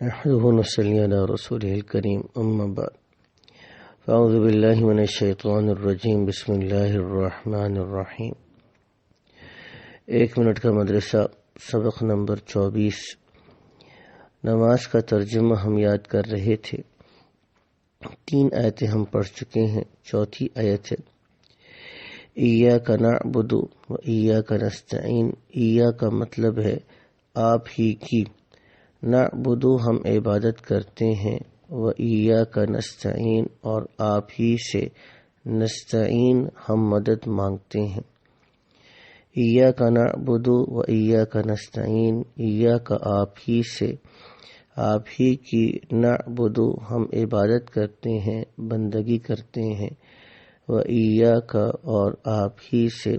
نحمده ونصلي على رسوله الكريم أما بعد فأعوذ بالله من الشیطان الرجیم بسم اللہ الرحمن الرحیم۔ 1 منٹ کا مدرسہ، سبق نمبر 24۔ نماز کا ترجمہ ہم یاد کر رہے تھے۔ 3 آیتیں ہم پڑھ چکے ہیں، چوتھی آیت ہے ایاک نعبد و ایاک نستعین۔ ایا کا مطلب ہے آپ ہی کی، نعبد ہم عبادت کرتے ہیں، و ایاک نستعین اور آپ ہی سے نستعین ہم مدد مانگتے ہیں۔ ایاک نعبد و ایاک نستعین، ایاک آپ ہی سے، آپ ہی کی، نعبد ہم عبادت کرتے ہیں، بندگی کرتے ہیں، و ایاک اور آپ ہی سے،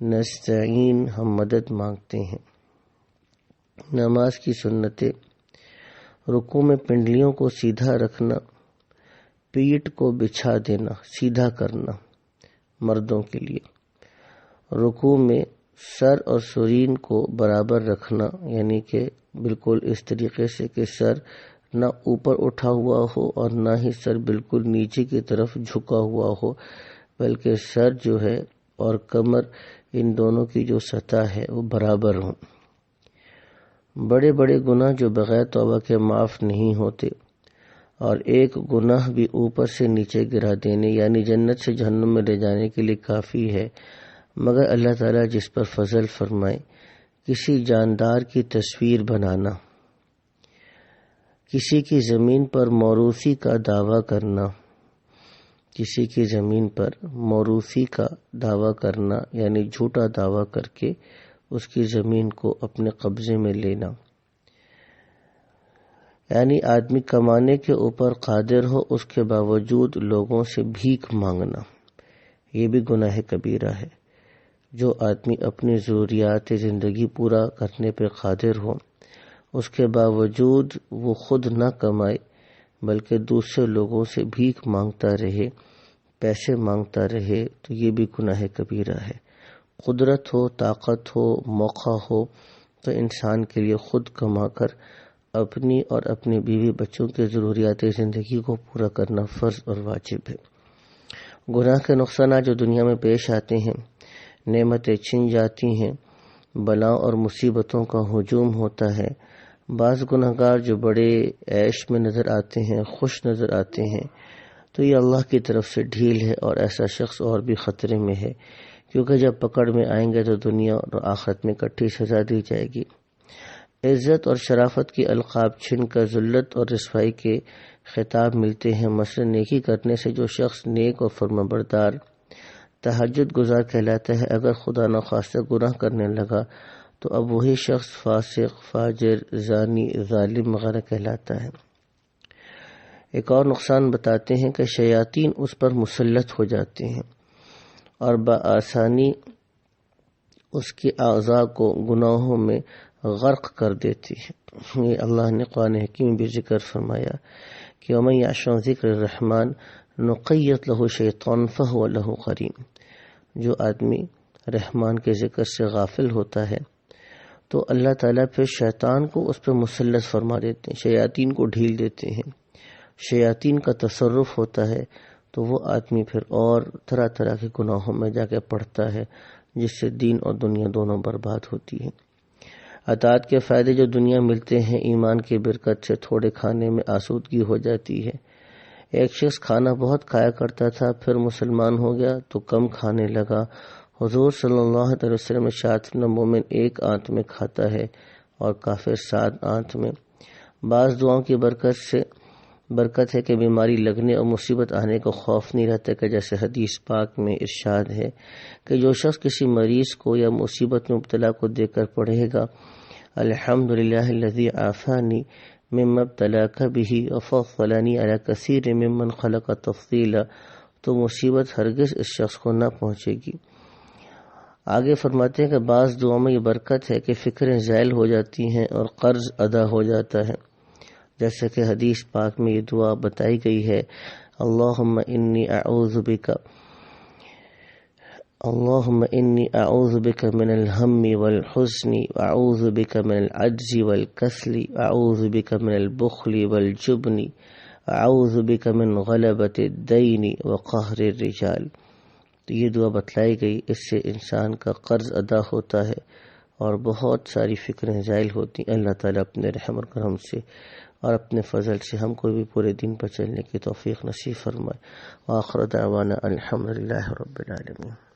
نستعین ہم مدد مانگتے ہیں۔ نماز کی سنتیں: رکوع میں پنڈلیوں کو سیدھا رکھنا، پیٹھ کو بچھا دینا، سیدھا کرنا مردوں کے لیے۔ رکوع میں سر اور سرین کو برابر رکھنا، یعنی کہ بالکل اس طریقے سے کہ سر نہ اوپر اٹھا ہوا ہو اور نہ ہی سر بالکل نیچے کی طرف جھکا ہوا ہو، بلکہ سر جو ہے اور کمر ان دونوں کی جو سطح ہے وہ برابر ہوں۔ بڑے بڑے گناہ جو بغیر توبہ کے معاف نہیں ہوتے، اور ایک گناہ بھی اوپر سے نیچے گرا دینے یعنی جنت سے جہنم میں لے جانے کے لیے کافی ہے، مگر اللہ تعالیٰ جس پر فضل فرمائے۔ کسی جاندار کی تصویر بنانا، کسی کی زمین پر موروثی کا دعویٰ کرنا، کسی کی زمین پر موروثی کا دعویٰ کرنا یعنی جھوٹا دعویٰ کر کے اس کی زمین کو اپنے قبضے میں لینا، یعنی آدمی کمانے کے اوپر قادر ہو اس کے باوجود لوگوں سے بھیک مانگنا، یہ بھی گناہ کبیرہ ہے۔ جو آدمی اپنی ضروریات زندگی پورا کرنے پہ قادر ہو، اس کے باوجود وہ خود نہ کمائے بلکہ دوسرے لوگوں سے بھیک مانگتا رہے، پیسے مانگتا رہے، تو یہ بھی گناہ کبیرہ ہے۔ قدرت ہو، طاقت ہو، موقع ہو تو انسان کے لیے خود کما کر اپنی اور اپنے بیوی بچوں کے ضروریات زندگی کو پورا کرنا فرض اور واجب ہے۔ گناہ کے نقصانات جو دنیا میں پیش آتے ہیں، نعمتیں چھن جاتی ہیں، بلاؤں اور مصیبتوں کا ہجوم ہوتا ہے۔ بعض گناہگار جو بڑے عیش میں نظر آتے ہیں، خوش نظر آتے ہیں، تو یہ اللہ کی طرف سے ڈھیل ہے، اور ایسا شخص اور بھی خطرے میں ہے، کیونکہ جب پکڑ میں آئیں گے تو دنیا اور آخرت میں اکٹھی سزا دی جائے گی۔ عزت اور شرافت کی القاب چھن کر ذلت اور رسوائی کے خطاب ملتے ہیں۔ مثلا نیکی کرنے سے جو شخص نیک اور فرمانبردار تہجد گزار کہلاتا ہے، اگر خدا نخواستہ گناہ کرنے لگا تو اب وہی شخص فاسق، فاجر، زانی، ظالم وغیرہ کہلاتا ہے۔ ایک اور نقصان بتاتے ہیں کہ شیاطین اس پر مسلط ہو جاتے ہیں اور بآسانی اس کی اعضاء کو گناہوں میں غرق کر دیتی ہے۔ یہ اللہ نے قرآن حکیم بھی ذکر فرمایا کہ وَمَن يَعْشُ عَن ذِكْرِ الرَّحْمَنِ نُقَيِّضْ لَهُ شَيْطَانٌ فَهُوَ لَهُ قَرِينٌ۔ جو آدمی رحمان کے ذکر سے غافل ہوتا ہے تو اللہ تعالیٰ پھر شیطان کو اس پہ مسلط فرما دیتے ہیں، شیاطین کو ڈھیل دیتے ہیں، شیاطین کا تصرف ہوتا ہے، تو وہ آدمی پھر اور طرح طرح کے گناہوں میں جا کے پڑتا ہے، جس سے دین اور دنیا دونوں برباد ہوتی ہے۔ اطاعت کے فائدے جو دنیا ملتے ہیں، ایمان کی برکت سے تھوڑے کھانے میں آسودگی ہو جاتی ہے۔ ایک شخص کھانا بہت کھایا کرتا تھا، پھر مسلمان ہو گیا تو کم کھانے لگا۔ حضور صلی اللہ علیہ وسلم ارشاد فرمایا، مومن ایک آنت میں کھاتا ہے اور کافر 7 آنت میں۔ بعض دعاؤں کی برکت ہے کہ بیماری لگنے اور مصیبت آنے کا خوف نہیں رہتا، کہ جیسے حدیث پاک میں ارشاد ہے کہ جو شخص کسی مریض کو یا مصیبت میں مبتلا کو دیکھ کر پڑھے گا الحمدللہ الذی عافانی مما ابتلاک بہ وفضلنی علی کثیر ممن خلق تفضیلا، تو مصیبت ہرگز اس شخص کو نہ پہنچے گی۔ آگے فرماتے ہیں کہ بعض دعاؤں میں یہ برکت ہے کہ فکریں زائل ہو جاتی ہیں اور قرض ادا ہو جاتا ہے، جیسے کہ حدیث پاک میں یہ دعا بتائی گئی ہے، اللہم انی اعوذ بک اللهم إني أعوذ بك من الهم والحزن وأعوذ بك من العجز والكسل وأعوذ بك من البخل والجبن وأعوذ بك من غلبة الدين وقهر الرجال. تو یہ دعا بتلائی گئی، اس سے انسان کا قرض ادا ہوتا ہے اور بہت ساری فکریں زائل ہوتی ہیں. اللہ تعالیٰ اپنے رحم اور کرم سے اور اپنے فضل سے ہم کو بھی پورے دن پر چلنے کی توفیق نصیب فرمائے. وآخر دعوانا الحمدللہ رب العالمین.